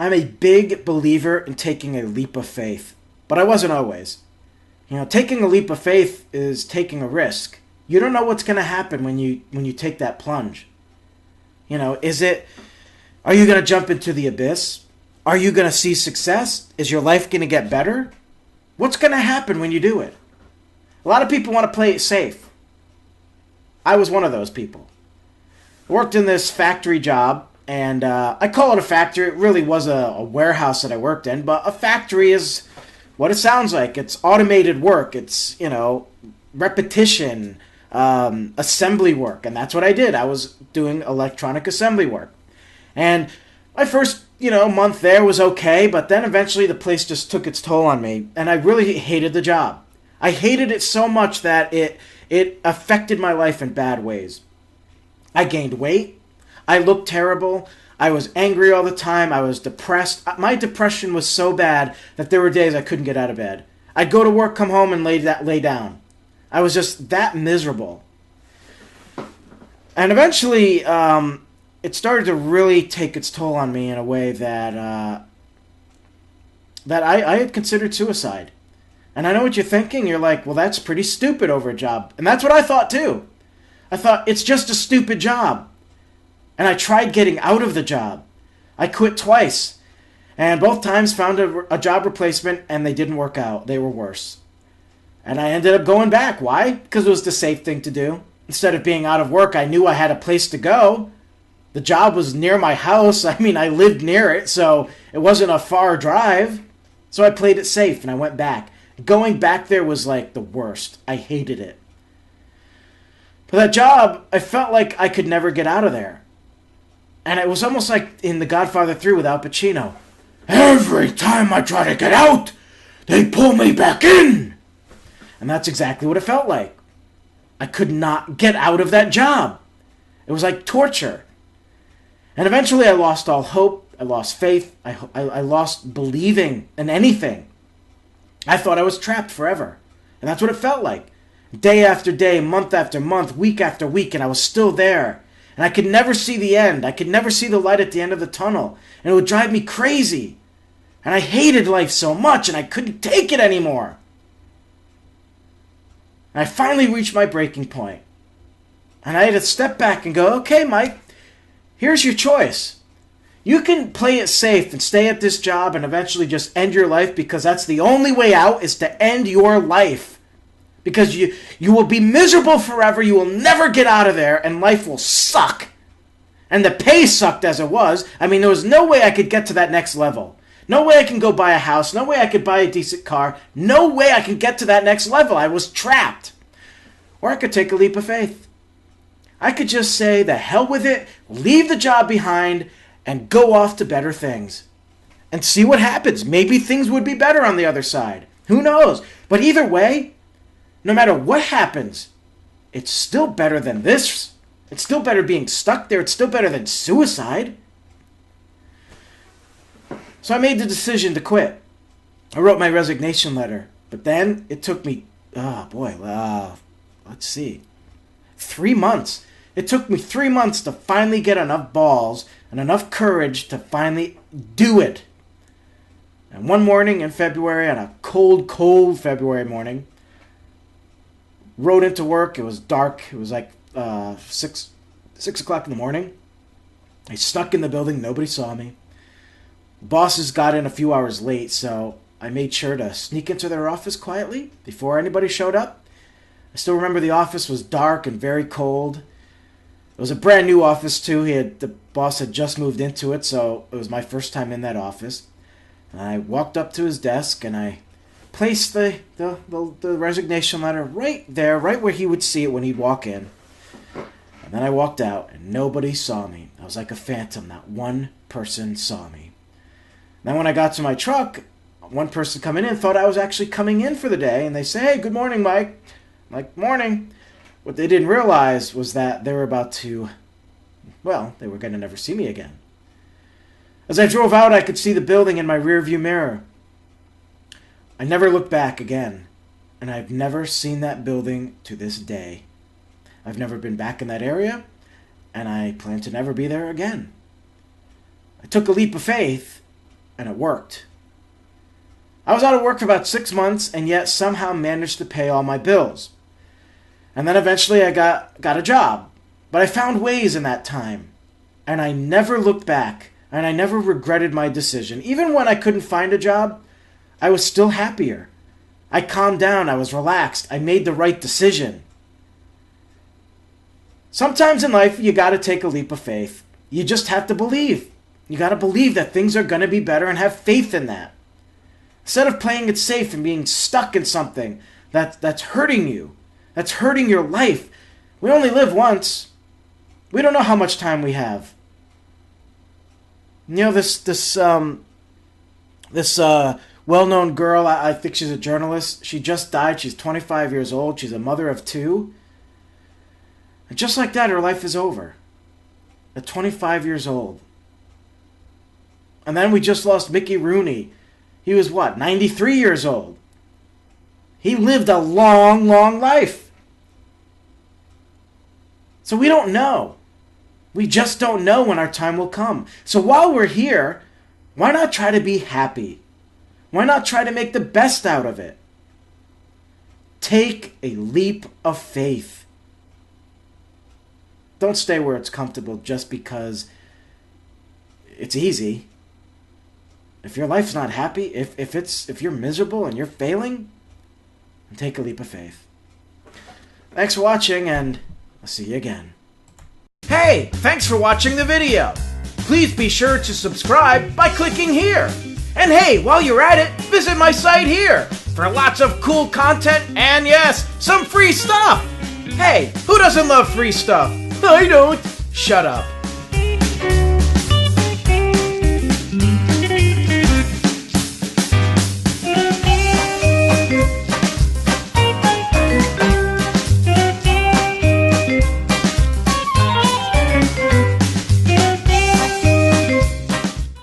I'm a big believer in taking a leap of faith, but I wasn't always. Taking a leap of faith is taking a risk. You don't know what's going to happen when you take that plunge. Are you going to jump into the abyss? Are you going to see success? Is your life going to get better? What's going to happen when you do it? A lot of people want to play it safe. I was one of those people. I worked in this factory job, and I call it a factory. It really was a warehouse that I worked in, but a factory is what it sounds like. It's automated work. It's, repetition, assembly work, and that's what I did. I was doing electronic assembly work. And my first, month there was okay, but then eventually the place just took its toll on me, and I really hated the job. I hated it so much that it affected my life in bad ways. I gained weight. I looked terrible. I was angry all the time. I was depressed. My depression was so bad that there were days I couldn't get out of bed. I'd go to work, come home, and lay down. I was just that miserable. And eventually, it started to really take its toll on me in a way that I had considered suicide. And I know what you're thinking. You're like, well, that's pretty stupid over a job. And that's what I thought too. I thought, it's just a stupid job. And I tried getting out of the job. I quit twice. And both times found a job replacement, and they didn't work out. They were worse. And I ended up going back. Why? Because it was the safe thing to do. Instead of being out of work, I knew I had a place to go. The job was near my house. I lived near it, so it wasn't a far drive. So I played it safe, and I went back. Going back there was like the worst. I hated it. But that job, I felt like I could never get out of there. And it was almost like in The Godfather 3 with Al Pacino. Every time I try to get out, they pull me back in. And that's exactly what it felt like. I could not get out of that job. It was like torture. And eventually I lost all hope. I lost faith. I lost believing in anything. I thought I was trapped forever. And that's what it felt like. Day after day, month after month, week after week, and I was still there. And I could never see the end. I could never see the light at the end of the tunnel. And it would drive me crazy. And I hated life so much, and I couldn't take it anymore. And I finally reached my breaking point. And I had to step back and go, okay, Mike, here's your choice. You can play it safe and stay at this job and eventually just end your life, because that's the only way out, is to end your life. Because you will be miserable forever, you will never get out of there, and life will suck. And the pay sucked as it was. There was no way I could get to that next level. No way I can go buy a house. No way I could buy a decent car. No way I can get to that next level. I was trapped. Or I could take a leap of faith. I could just say, the hell with it, leave the job behind, and go off to better things. And see what happens. Maybe things would be better on the other side. Who knows? But either way, no matter what happens, it's still better than this. It's still better being stuck there. It's still better than suicide. So I made the decision to quit. I wrote my resignation letter. But then it took me, let's see, 3 months. It took me 3 months to finally get enough balls and enough courage to finally do it. And one morning in February, on a cold, cold February morning, rode into work. It was dark. It was like 6 o'clock in the morning. I stuck in the building. Nobody saw me. Bosses got in a few hours late, so I made sure to sneak into their office quietly before anybody showed up. I still remember the office was dark and very cold. It was a brand new office too. The boss had just moved into it, so it was my first time in that office. And I walked up to his desk and I placed the resignation letter right there, right where he would see it when he'd walk in. And then I walked out and nobody saw me. I was like a phantom. Not one person saw me. Then when I got to my truck, one person coming in thought I was actually coming in for the day, and they say, "Hey, good morning, Mike." I'm like, "Morning." What they didn't realize was that they were about to, they were going to never see me again. As I drove out, I could see the building in my rearview mirror. I never looked back again, and I've never seen that building to this day. I've never been back in that area, and I plan to never be there again. I took a leap of faith, and it worked. I was out of work for about 6 months and yet somehow managed to pay all my bills. And then eventually I got a job. But I found ways in that time. And I never looked back. And I never regretted my decision. Even when I couldn't find a job, I was still happier. I calmed down. I was relaxed. I made the right decision. Sometimes in life, you got to take a leap of faith. You just have to believe. You got to believe that things are going to be better and have faith in that. Instead of playing it safe and being stuck in something that's hurting you, that's hurting your life. We only live once. We don't know how much time we have. You know, this well-known girl, I think she's a journalist. She just died. She's 25 years old. She's a mother of 2. And just like that, her life is over. At 25 years old. And then we just lost Mickey Rooney. He was, 93 years old. He lived a long, long life. So we don't know. We just don't know when our time will come. So while we're here, why not try to be happy? Why not try to make the best out of it? Take a leap of faith. Don't stay where it's comfortable just because it's easy. If your life's not happy, if you're miserable and you're failing, then take a leap of faith. Thanks for watching, and I'll see you again. Hey, thanks for watching the video. Please be sure to subscribe by clicking here. And hey, while you're at it, visit my site here for lots of cool content and yes, some free stuff. Hey, who doesn't love free stuff? I don't. Shut up.